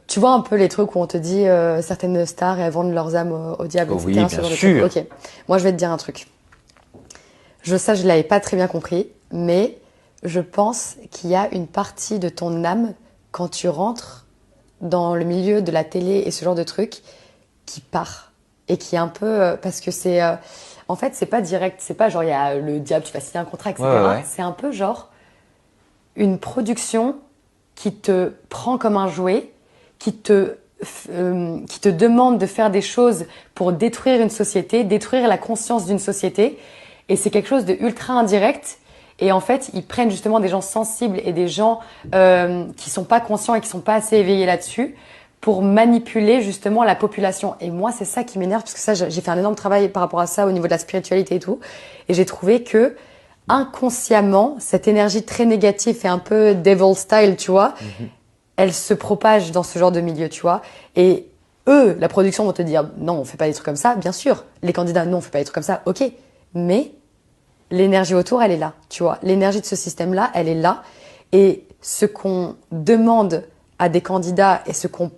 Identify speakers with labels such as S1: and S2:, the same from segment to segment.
S1: Tu vois un peu les trucs où on te dit certaines stars et elles vendent leurs âmes au diable,
S2: Oui,
S1: etc.
S2: bien
S1: Ce genre de
S2: sûr.
S1: trucs. Ok. Moi, je vais te dire un truc. Je l'avais pas très bien compris, mais je pense qu'il y a une partie de ton âme quand tu rentres dans le milieu de la télé et ce genre de trucs qui part et qui est un peu parce que c'est en fait c'est pas direct, c'est pas genre il y a le diable, tu vas signer un contrat,
S2: Ouais, ouais,
S1: etc.
S2: ouais.
S1: C'est un peu genre une production qui te prend comme un jouet, qui te demande de faire des choses pour détruire une société, détruire la conscience d'une société. Et c'est quelque chose de ultra indirect. Et en fait, ils prennent justement des gens sensibles et des gens qui sont pas conscients et qui sont pas assez éveillés là-dessus pour manipuler justement la population. Et moi, c'est ça qui m'énerve, parce que ça, j'ai fait un énorme travail par rapport à ça au niveau de la spiritualité et tout. Et j'ai trouvé que inconsciemment, cette énergie très négative et un peu devil style, tu vois,
S2: Mhm.
S1: elle se propage dans ce genre de milieu, tu vois. Et eux, la production vont te dire non, on fait pas des trucs comme ça, bien sûr. Les candidats, non, on fait pas des trucs comme ça, ok. Mais l'énergie autour, elle est là, tu vois. L'énergie de ce système-là, elle est là. Et ce qu'on demande à des candidats et ce qu'on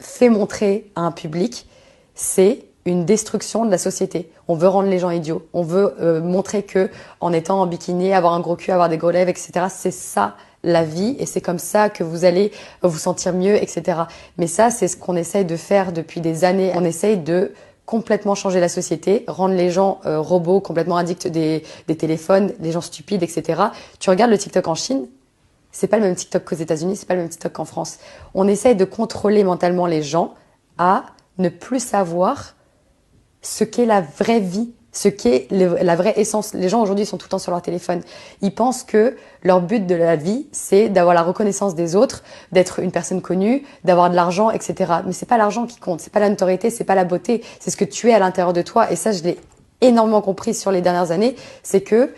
S1: fait montrer à un public, c'est une destruction de la société. On veut rendre les gens idiots. On veut montrer que en étant en bikini, avoir un gros cul, avoir des gros lèvres, etc., c'est ça la vie et c'est comme ça que vous allez vous sentir mieux, etc. Mais ça, c'est ce qu'on essaye de faire depuis des années. On essaye de complètement changer la société, rendre les gens robots, complètement addicts des téléphones, les gens stupides, etc. Tu regardes le TikTok en Chine, c'est pas le même TikTok qu'aux États-Unis, c'est pas le même TikTok qu'en France. On essaye de contrôler mentalement les gens à ne plus savoir ce qu'est la vraie vie, ce qu'est la vraie essence. Les gens aujourd'hui sont tout le temps sur leur téléphone. Ils pensent que leur but de la vie, c'est d'avoir la reconnaissance des autres, d'être une personne connue, d'avoir de l'argent, etc. Mais c'est pas l'argent qui compte, c'est pas la notoriété, c'est pas la beauté, c'est ce que tu es à l'intérieur de toi. Et ça, je l'ai énormément compris sur les dernières années, c'est que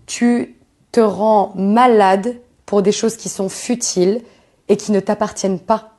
S1: tu te rends malade pour des choses qui sont futiles et qui ne t'appartiennent pas.